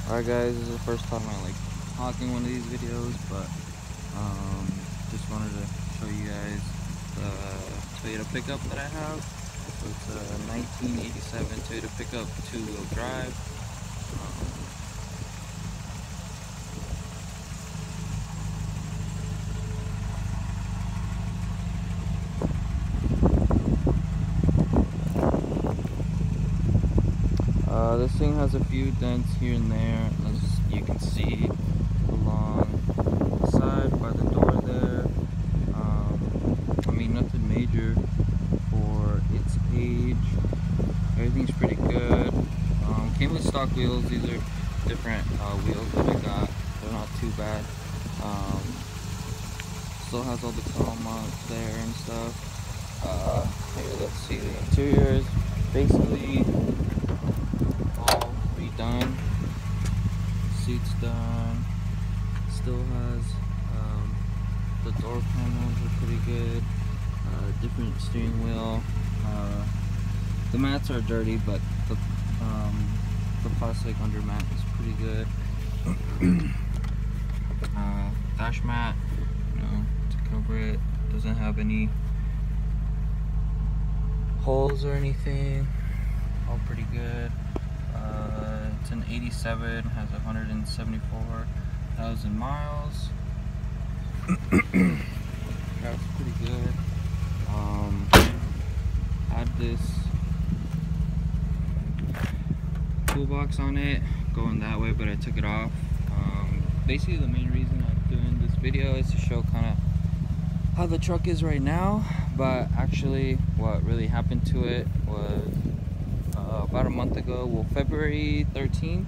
Alright guys, this is the first time I talking one of these videos, but just wanted to show you guys the Toyota pickup that I have. So it's a 1987 Toyota pickup, two-wheel drive. This thing has a few dents here and there, as you can see along the side by the door there. I mean, nothing major for its age. Everything's pretty good. Came with stock wheels. These are different wheels that I got. They're not too bad. Still has all the chrome mounts there and stuff. Here, let's see the interiors. Basically all redone. Seats done. Still has the door panels are pretty good. Different steering wheel. The mats are dirty, but the plastic under mat is pretty good. Dash mat, to cover it. Doesn't have any holes or anything. All pretty good. It's an 87, has 174,000 miles. That's pretty good. Had this toolbox on it going that way, but I took it off. Basically the main reason I'm doing this video is to show kind of how the truck is right now, but actually what really happened to it was about a month ago, well, February 13th,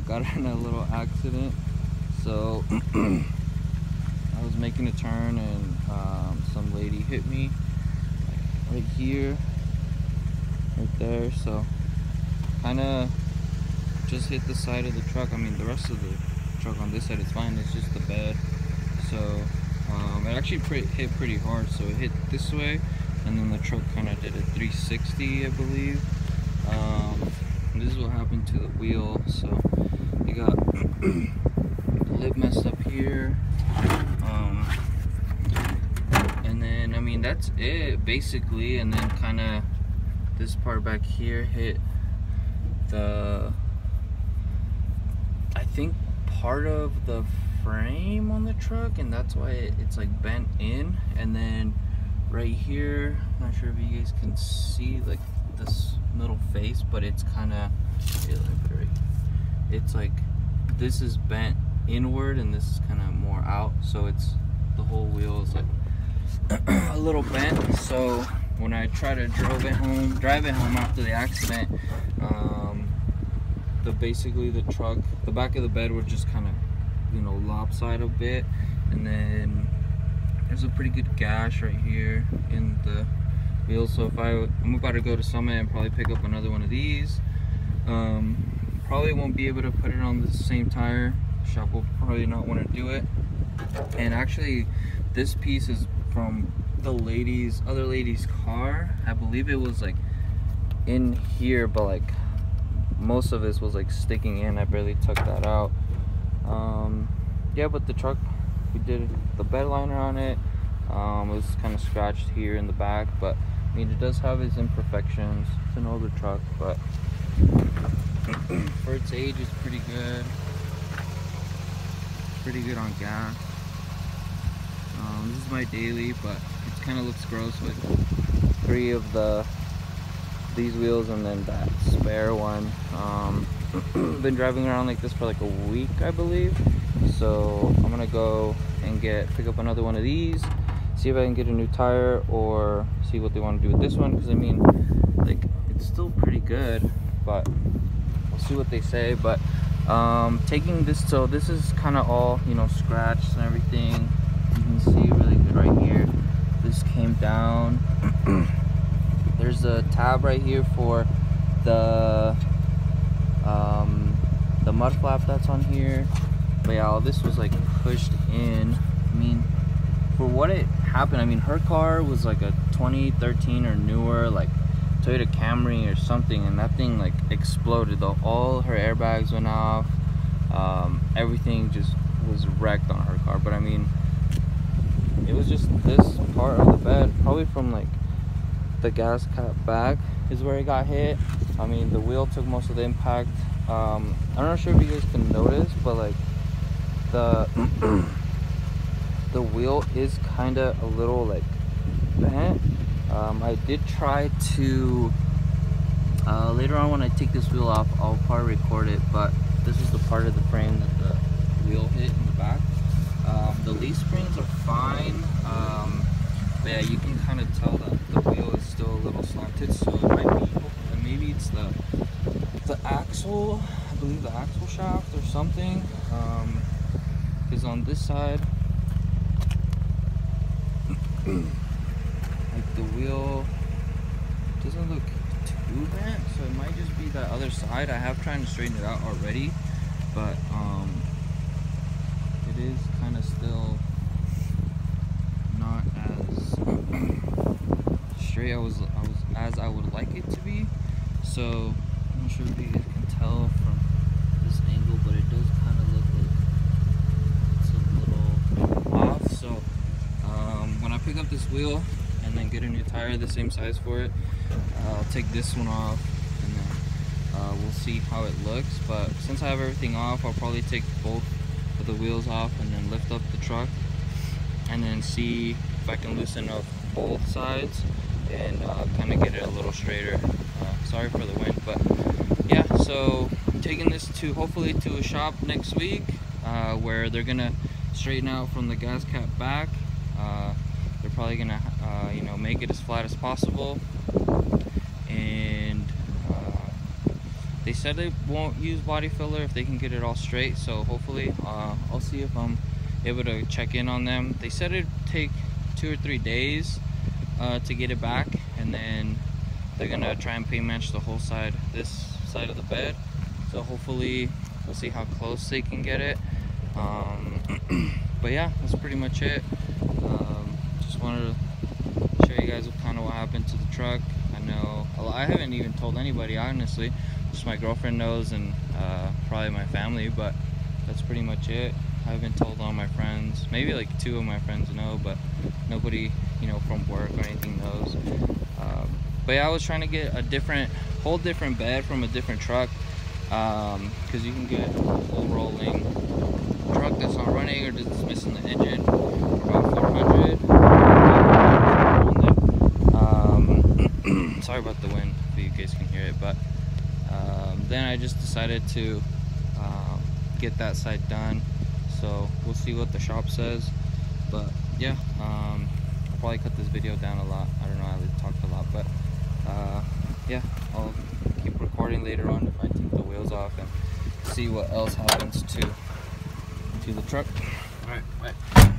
got in a little accident. So I was making a turn and some lady hit me right here, right there. So kind of just hit the side of the truck. I mean, the rest of the truck on this side is fine, it's just the bed. So it actually hit pretty hard. So it hit this way, and then the truck kind of did a 360, I believe. This is what happened to the wheel. So you got the lip messed up here, and then I mean that's it basically. And then kind of this part back here hit the, I think, part of the frame on the truck, and that's why it's like bent in. And then right here, I'm not sure if you guys can see like this middle face, but it's kind of, it's like this is bent inward and this is kind of more out, so it's, the whole wheel is like a little bent. So when I try to drive it home after the accident, basically the truck, the back of the bed would just kind of, lopside a bit, and then there's a pretty good gash right here in the wheel. So if I'm about to go to Summit and probably pick up another one of these, probably won't be able to put it on the same tire. Shop will probably not want to do it. And actually this piece is from the other lady's car. I believe it was like in here, but like most of this was like sticking in. I barely took that out. Yeah, but the truck, we did the bed liner on it. It was kind of scratched here in the back, but I mean it does have its imperfections. It's an older truck, but for its age it's pretty good. Pretty good on gas. This is my daily, but it kind of looks gross with 3 of these wheels and then that spare one. Been driving around like this for like a week, I believe. So I'm gonna go and pick up another one of these, see if I can get a new tire or see what they want to do with this one, because I mean, like, it's still pretty good, but we'll see what they say. But taking this, so this is kind of all scratched and everything. You can see really good right here. This came down. There's a tab right here for the mud flap that's on here. But yeah, all this was like pushed in. I mean, for what it happened, I mean, her car was like a 2013 or newer, like Toyota Camry or something, and that thing like exploded though. All her airbags went off. Everything just was wrecked on her car. But I mean, it was just this part of the bed, probably from like the gas cap back is where it got hit. I mean, the wheel took most of the impact. I'm not sure if you guys can notice, but like the the wheel is kind of a little like bent. I did try to later on when I take this wheel off, I'll probably record it, but this is the part of the frame that the wheel hit in the back. The leaf springs are fine, but yeah, you can kind of tell that the wheel is still a little slanted, so it might be, maybe it's the axle, I believe the axle shaft or something, because on this side, like the wheel doesn't look too bent, so it might just be that other side. I have tried to straighten it out already, but it is kind of still not as straight as I would like it to be. So I'm not sure if you guys can tell from this angle, but it does kind of look like it's a little off. So when I pick up this wheel and then get a new tire the same size for it, I'll take this one off, and then we'll see how it looks. But since I have everything off, I'll probably take both of the wheels off and then lift up the truck and then see if I can loosen up both sides and kind of get it a little straighter. Sorry for the wind, but yeah, so I'm taking this to hopefully to a shop next week where they're gonna straighten out from the gas cap back. They're probably gonna you know, make it as flat as possible, and they said they won't use body filler if they can get it all straight. So hopefully I'll see if I'm able to check in on them. They said it'd take 2 or 3 days to get it back, and then they're gonna try and paint match the whole side, this side of the bed. So hopefully we'll see how close they can get it. But yeah, that's pretty much it. Just wanted to show you guys what happened to the truck. I know I haven't even told anybody, honestly. Just my girlfriend knows, and probably my family, but that's pretty much it. I haven't told all my friends. Maybe like 2 of my friends know, but nobody, you know, from work or anything knows. But yeah, I was trying to get a whole different bed from a different truck, because you can get a full rolling truck that's not running or just missing the engine for about 400. Sorry about the wind, if you guys can hear it, but then I just decided to get that side done. So we'll see what the shop says. But yeah, I'll probably cut this video down a lot. I don't know, I talked a lot, but yeah, I'll keep recording later on if I take the wheels off and see what else happens to the truck. All right, bye.